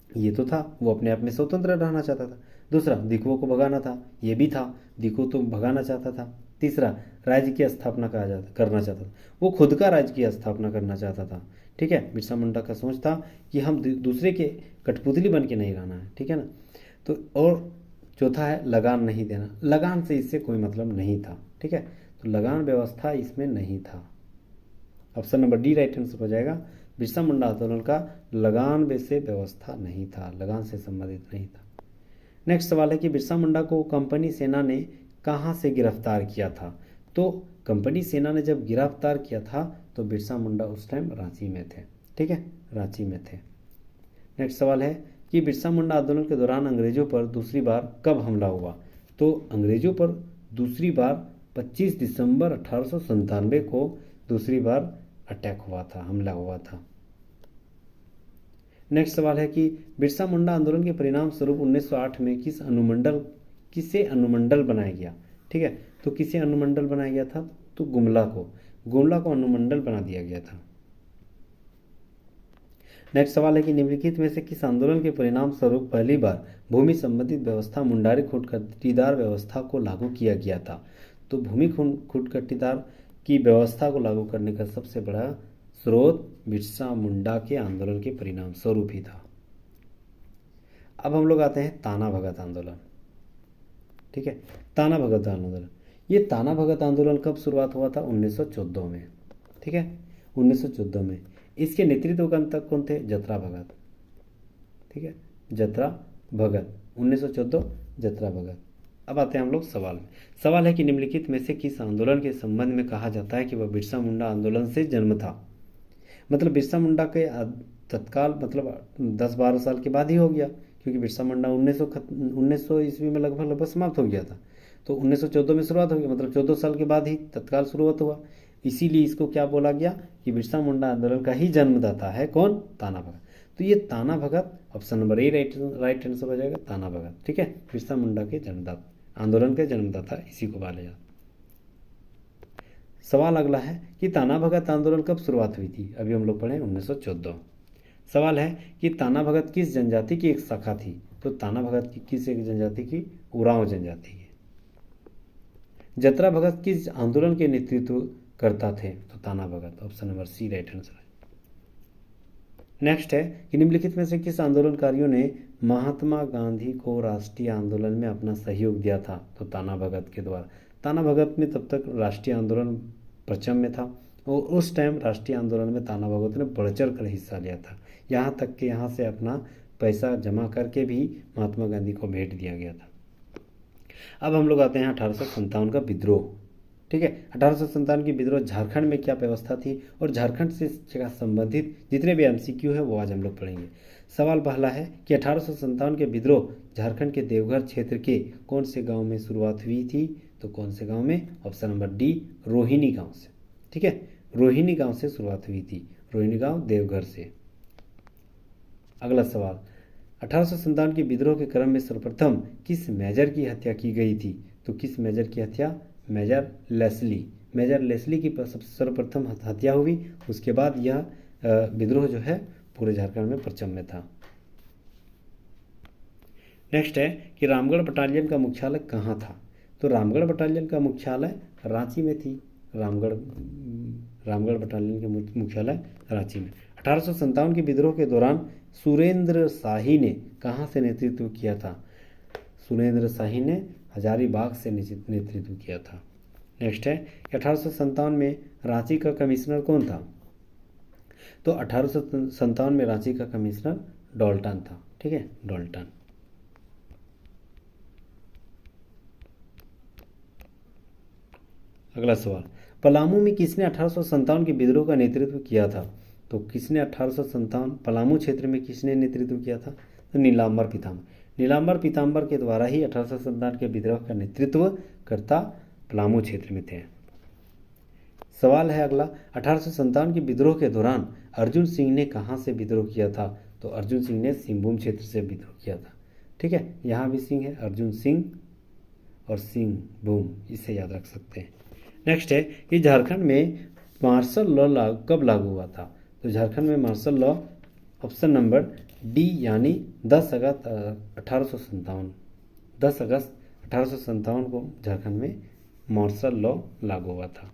ये तो था, वो अपने आप में स्वतंत्र रहना चाहता था। दूसरा, दिकुओं को भगाना था, ये भी था, दिकुओं तो भगाना चाहता था। तीसरा, राज्य की स्थापना करना चाहता था, वो खुद का राज्य की स्थापना करना चाहता था, ठीक है। बिरसा मुंडा का सोच था कि हम दूसरे के कठपुतली बन के नहीं रहना है, ठीक है ना। तो और चौथा है लगान नहीं देना, लगान से इससे कोई मतलब नहीं था, ठीक है। तो लगान व्यवस्था इसमें नहीं था। Option number D right answer हो जाएगा। बिरसा मुंडा आंदोलन का लगान से व्यवस्था नहीं था, लगान से संबंधित नहीं था। नेक्स्ट सवाल है कि बिरसा मुंडा को कंपनी सेना ने कहाँ से गिरफ्तार किया था? तो कंपनी सेना ने जब गिरफ्तार किया था तो बिरसा मुंडा उस टाइम रांची में थे, ठीक है, रांची में थे। नेक्स्ट सवाल है कि बिरसा मुंडा आंदोलन के दौरान अंग्रेजों पर दूसरी बार कब हमला हुआ? तो अंग्रेजों पर दूसरी बार 25 दिसंबर 1897 को दूसरी बार अटैक हुआ था, हमला हुआ था। नेक्स्ट सवाल है कि बिरसा मुंडा आंदोलन के परिणाम स्वरूप 1908 में किसे अनुमंडल बनाया गया? ठीक है, तो किसे अनुमंडल बनाया गया था? तो गुमला को अनुमंडल बना दिया गया था। नेक्स्ट सवाल है कि निम्नलिखित में से किस आंदोलन के परिणाम स्वरूप पहली बार भूमि संबंधित व्यवस्था मुंडारी खूंटकटीदार व्यवस्था को लागू किया गया था? तो भूमि खूंटकटीदार की व्यवस्था को लागू करने का सबसे बड़ा स्रोत बिरसा मुंडा के आंदोलन के परिणाम स्वरूप ही था। अब हम लोग आते हैं ताना भगत आंदोलन, ठीक है। ताना भगत आंदोलन, ये ताना भगत आंदोलन कब शुरुआत हुआ था? 1914 में, ठीक है, 1914 में। इसके नेतृत्व कौन थे? जतरा भगत, ठीक है, जतरा भगत, 1914 जतरा भगत। अब आते हैं हम लोग सवाल में। सवाल है कि निम्नलिखित में से किस आंदोलन के संबंध में कहा जाता है कि वह बिरसा मुंडा आंदोलन से जन्म था? मतलब बिरसा मुंडा के तत्काल मतलब 10-12 साल के बाद ही हो गया, क्योंकि बिरसा मुंडा 1900 ईस्वी में लगभग समाप्त हो गया था। तो 1914 में शुरुआत हो गई, मतलब 14 साल के बाद ही तत्काल शुरुआत हुआ। इसीलिए इसको क्या बोला गया कि बिरसा मुंडा आंदोलन का ही जन्मदाता है कौन? ताना भगत। तो ये Tana Bhagat, option number A right answer हो जाएगा, ताना भगत, ठीक है। बिरसा मुंडा के जन्मदाता, आंदोलन के जन्मदाता इसी को बोला जाता। सवाल अगला है कि ताना भगत आंदोलन कब शुरुआत हुई थी? अभी हम लोग पढ़े 1914। सवाल है कि ताना भगत किस जनजाति की एक शाखा थी? तो ताना भगत की किस एक जनजाति की? उरांव जनजाति की। जतरा भगत किस आंदोलन के नेतृत्व करता थे? तो Tana Bhagat. Option number C right answer है। नेक्स्ट है कि निम्नलिखित में से किस आंदोलनकारियों ने महात्मा गांधी को राष्ट्रीय आंदोलन में अपना सहयोग दिया था? तो ताना भगत के द्वारा। ताना भगत में तब तक राष्ट्रीय आंदोलन प्रचम में था और उस टाइम राष्ट्रीय आंदोलन में ताना भगत ने बढ़ चढ़ कर हिस्सा लिया था, यहाँ तक कि यहाँ से अपना पैसा जमा करके भी महात्मा गांधी को भेंट दिया गया था। अब हम लोग आते हैं 1857 का विद्रोह। ठीक है, 1857 की विद्रोह झारखंड में क्या व्यवस्था थी और झारखंड से संबंधित जितने भी एमसीक्यू है वो आज हम लोग पढ़ेंगे। सवाल पहला है कि 1857 के विद्रोह झारखंड के देवघर क्षेत्र के कौन से गांव में शुरुआत हुई थी? तो कौन से गांव में? ऑप्शन नंबर डी रोहिणी गांव से। ठीक है, रोहिणी गांव से शुरुआत हुई थी। रोहिणी गांव देवघर से। अगला सवाल, 1857 के विद्रोह के क्रम में सर्वप्रथम किस मेजर की हत्या की गई थी? तो किस मेजर की हत्या? Major Leslie. मेजर लेस्ली की सर्वप्रथम हत्या हुई। उसके बाद यह विद्रोह जो है पूरे झारखंड में प्रचम में था। नेक्स्ट है कि रामगढ़ बटालियन का मुख्यालय कहाँ था? तो रामगढ़ बटालियन का मुख्यालय रांची में थी। रामगढ़ बटालियन के मुख्यालय रांची में। 1857 के विद्रोह के दौरान सुरेंद्र शाही ने कहाँ से नेतृत्व किया था? सुरेंद्र शाही ने हजारीबाग से नेतृत्व किया था। नेक्स्ट है कि 1857 में रांची का कमिश्नर कौन था? तो 1857 में रांची का कमिश्नर डॉल्टन था। ठीक है, डॉल्टन। अगला सवाल, पलामू में किसने 1857 के विद्रोह का नेतृत्व किया था? तो किसने 1857 पलामू क्षेत्र में किसने नेतृत्व किया था? तो नीलांबर पीताम्बर। नीलांबर पीताम्बर के द्वारा ही 1857 के विद्रोह का नेतृत्व करता पलामू क्षेत्र में थे। सवाल है अगला, 1857 के विद्रोह के दौरान अर्जुन सिंह ने कहाँ से विद्रोह किया था? तो अर्जुन सिंह ने सिंहभूम क्षेत्र से विद्रोह किया था। ठीक है, यहाँ भी सिंह है, अर्जुन सिंह और सिंहभूम, इसे याद रख सकते हैं। नेक्स्ट है कि झारखंड में मार्शल लॉ कब लागू हुआ था? तो झारखंड में martial law option number D यानी 10 अगस्त 1857। 10 अगस्त 1857 को झारखंड में मार्शल लॉ लागू हुआ था।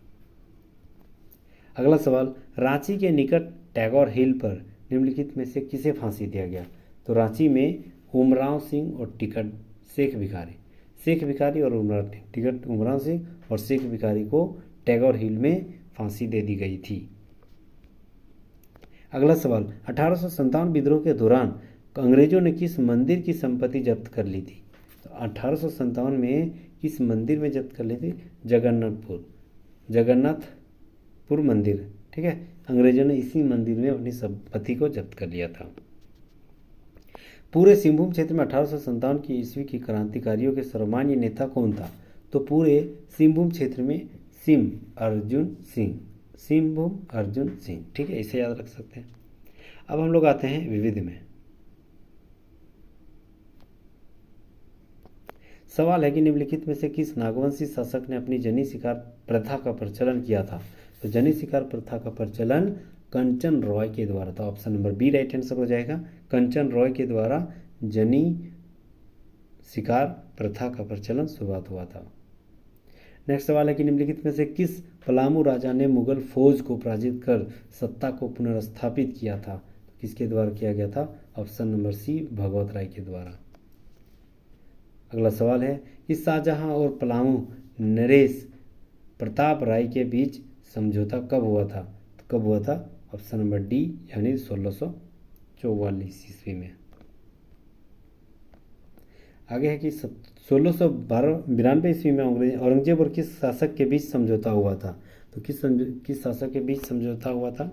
अगला सवाल, रांची के निकट टैगोर हिल पर निम्नलिखित में से किसे फांसी दिया गया? तो रांची में उमराव सिंह और टिकट शेख भिखारी और उमराव सिंह और शेख भिखारी को टैगोर हिल में फांसी दे दी गई थी। अगला सवाल, 1857 विद्रोह के दौरान अंग्रेजों ने किस मंदिर की संपत्ति जब्त कर ली थी? तो 1857 में किस मंदिर में जब्त कर ली थी? जगन्नाथपुर मंदिर। ठीक है, अंग्रेजों ने इसी मंदिर में अपनी संपत्ति को जब्त कर लिया था। पूरे सिंहभूम क्षेत्र में 1857 की ईस्वी की क्रांतिकारियों के सर्वमान्य नेता कौन था? तो पूरे सिंहभूम क्षेत्र में सिंहभूम अर्जुन सिंह। ठीक है, इसे याद रख सकते हैं। अब हम लोग आते हैं विविध में। सवाल है कि निम्नलिखित में से किस नागवंशी शासक ने अपनी जनी शिकार प्रथा का प्रचलन किया था? तो जनी शिकार प्रथा का प्रचलन कंचन रॉय के द्वारा था। Option number B right answer हो जाएगा। कंचन रॉय के द्वारा जनी शिकार प्रथा का प्रचलन शुरुआत हुआ था। नेक्स्ट सवाल है कि निम्नलिखित में से किस पलामू राजा ने मुगल फौज को पराजित कर सत्ता को पुनर्स्थापित किया था? तो किसके द्वारा किया गया था? ऑप्शन नंबर सी भगवत राय के द्वारा। अगला सवाल है कि शाहजहां और पलामू नरेश प्रताप राय के बीच समझौता कब हुआ था? तो कब हुआ था? ऑप्शन नंबर डी यानी 1644 ईस्वी में। आगे है कि 1692 ईस्वी में औरंगजेब और किस शासक के बीच समझौता हुआ था? तो किस शासक के बीच समझौता हुआ था?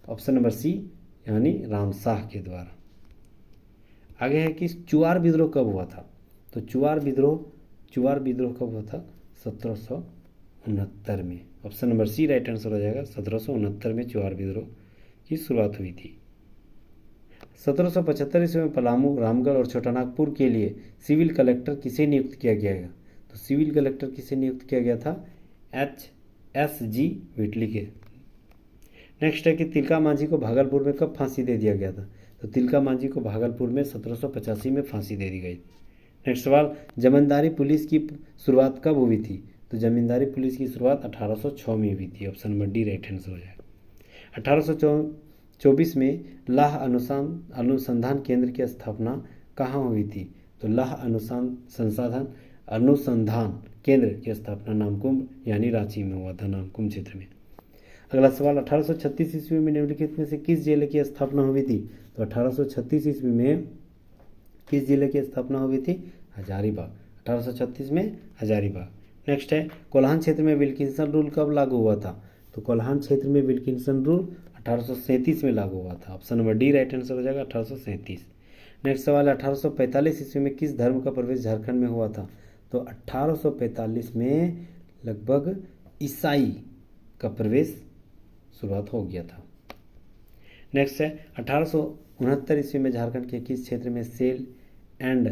ऑप्शन नंबर सी यानी रामशाह के द्वारा। आगे है कि चुआर विद्रोह कब हुआ था? तो चुआर विद्रोह कब हुआ था? 1769 में। Option number C right answer हो जाएगा। 1769 में चुआर विद्रोह की शुरुआत हुई थी। 1775 ईस्वी में पलामू, रामगढ़ और छोटानागपुर के लिए सिविल कलेक्टर किसे नियुक्त किया गया? तो तो सिविल कलेक्टर किसे नियुक्त किया गया था? H.S.G. व्हिटली के। नेक्स्ट है कि तिलका मांझी को भागलपुर में कब फांसी दे दिया गया था? तो तिलका मांझी को भागलपुर में 1785 में फांसी दे दी गई। नेक्स्ट सवाल, जमींदारी पुलिस की शुरुआत कब हुई थी? तो जमींदारी पुलिस की शुरुआत 1806 में हुई थी। Option number D right answer हो जाएगा। 1824 में लाह अनुसंधान केंद्र की स्थापना कहाँ हुई थी? तो लाह अनुसंधान केंद्र की स्थापना नामकुम यानी रांची में हुआ था, नामकुम क्षेत्र में। अगला सवाल, 1836 ईस्वी में निम्नलिखित में से किस जिले की स्थापना हुई थी? तो 1836 ईस्वी में किस जिले की स्थापना हुई थी? हजारीबाग। 1836 में हजारीबाग। नेक्स्ट है, कोल्हान क्षेत्र में विल्किंसन रूल कब लागू हुआ था? तो कोल्हान क्षेत्र में विल्किंसन रूल 1837 में लागू हुआ था। Option number D right answer हो जाएगा, 1837। नेक्स्ट सवाल, 1845 ईस्वी में किस धर्म का प्रवेश झारखंड में हुआ था? तो 1845 में लगभग ईसाई का प्रवेश शुरुआत हो गया था। नेक्स्ट है, 1869 ईस्वी में झारखंड के किस क्षेत्र में सेल एंड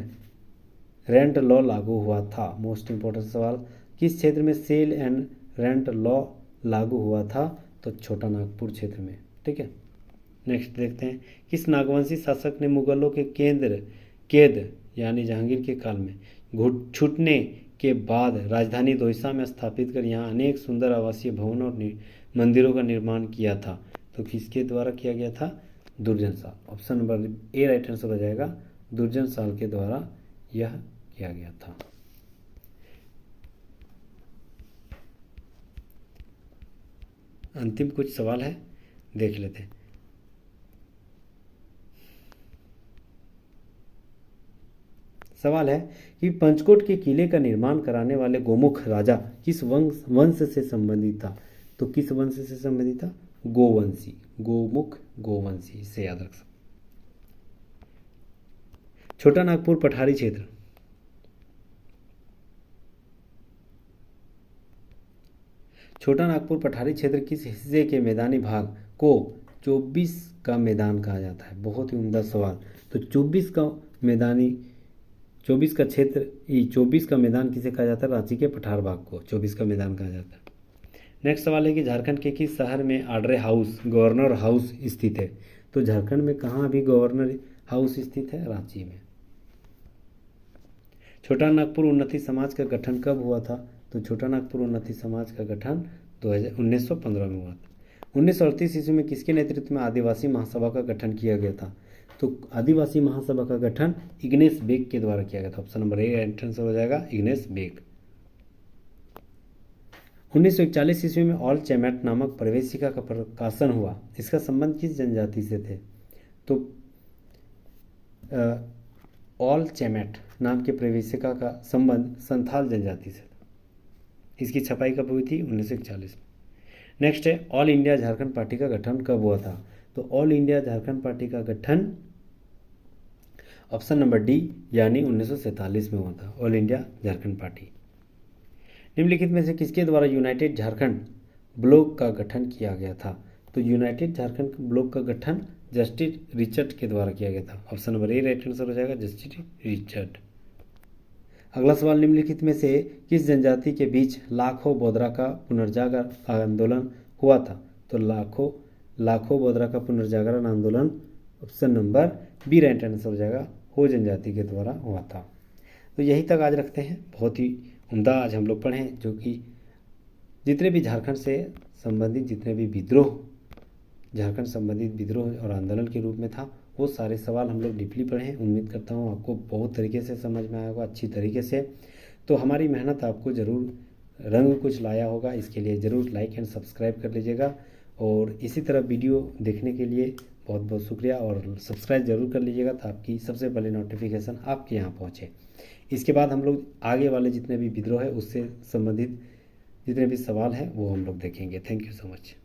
रेंट लॉ लागू हुआ था? मोस्ट इंपॉर्टेंट सवाल, किस क्षेत्र में सेल एंड रेंट लॉ लागू हुआ था? तो छोटा नागपुर क्षेत्र में। ठीक है। नेक्स्ट देखते हैं, किस नागवंशी शासक ने मुगलों के कैद यानी जहांगीर के काल में छूटने के बाद राजधानी दोईसा में स्थापित कर यहाँ अनेक सुंदर आवासीय भवन और मंदिरों का निर्माण किया था? तो किसके द्वारा किया गया था? दुर्जन साल। Option number A right answer हो जाएगा, दुर्जन साल के द्वारा यह किया गया था। अंतिम कुछ सवाल है, देख लेते हैं। सवाल है कि पंचकोट के किले का निर्माण कराने वाले गोमुख राजा किस वंश से संबंधित था? तो किस वंश से संबंधित था? गोवंशी। गोमुख गोवंशी, इसे याद रख सकते। छोटा नागपुर पठारी क्षेत्र छोटा नागपुर पठारी क्षेत्र किस हिस्से के मैदानी भाग को 24 का मैदान कहा जाता है? बहुत ही उम्दा सवाल। तो 24 का क्षेत्र 24 का मैदान किसे कहा जाता है? रांची के पठार बाग को 24 का मैदान कहा जाता है। नेक्स्ट सवाल है कि झारखंड के किस शहर में आडरे हाउस गवर्नर हाउस स्थित है? तो झारखंड में कहाँ भी गवर्नर हाउस स्थित है? रांची में। छोटा नागपुर उन्नति समाज का गठन कब हुआ था? तो छोटा नागपुर उन्नति समाज का गठन 1915 में हुआ था। 1938 ईस्वी में किसके नेतृत्व में आदिवासी महासभा का गठन किया गया था? तो आदिवासी महासभा का गठन इग्नेस बेग के द्वारा किया गया था। ऑप्शन नंबर ए आंसर हो जाएगा, इग्नेस बेग। 1941 ईस्वी में ऑल चैमेट नामक प्रवेशिका का प्रकाशन हुआ। इसका संबंध किस जनजाति से थे? तो ऑल चैमेट नाम के प्रवेशिका का संबंध संथाल जनजाति से था। इसकी छपाई कब हुई थी? 1941 में। नेक्स्ट है, ऑल इंडिया झारखंड पार्टी का गठन कब हुआ था? तो ऑल इंडिया झारखंड पार्टी का गठन ऑप्शन नंबर डी यानी 1947 में हुआ था, ऑल इंडिया झारखंड पार्टी। निम्नलिखित में से किसके द्वारा यूनाइटेड झारखंड ब्लॉक का गठन किया गया था? तो यूनाइटेड झारखंड ब्लॉक का गठन जस्टिस रिचर्ड के द्वारा किया गया था। Option number A right answer हो जाएगा, जस्टिस रिचर्ड। अगला सवाल, निम्नलिखित में से किस जनजाति के बीच लाखों बोदरा का पुनर्जागरण आंदोलन हुआ था? तो लाखों बोदरा का पुनर्जागरण आंदोलन option number B right answer हो जाएगा, हो जनजाति के द्वारा हुआ था। तो यही तक आज रखते हैं। बहुत ही उम्दा आज हम लोग पढ़े, जो कि जितने भी झारखंड से संबंधित जितने भी विद्रोह, झारखंड संबंधित विद्रोह और आंदोलन के रूप में था, वो सारे सवाल हम लोग डीपली पढ़े हैं। उम्मीद करता हूँ आपको बहुत तरीके से समझ में आया होगा, अच्छी तरीके से। तो हमारी मेहनत आपको ज़रूर रंग कुछ लाया होगा, इसके लिए ज़रूर लाइक एंड सब्सक्राइब कर लीजिएगा। और इसी तरह वीडियो देखने के लिए बहुत बहुत शुक्रिया, और सब्सक्राइब ज़रूर कर लीजिएगा ताकि सबसे पहले नोटिफिकेशन आपके यहाँ पहुँचे। इसके बाद हम लोग आगे वाले जितने भी विद्रोह है उससे संबंधित जितने भी सवाल हैं वो हम लोग देखेंगे। Thank you so much.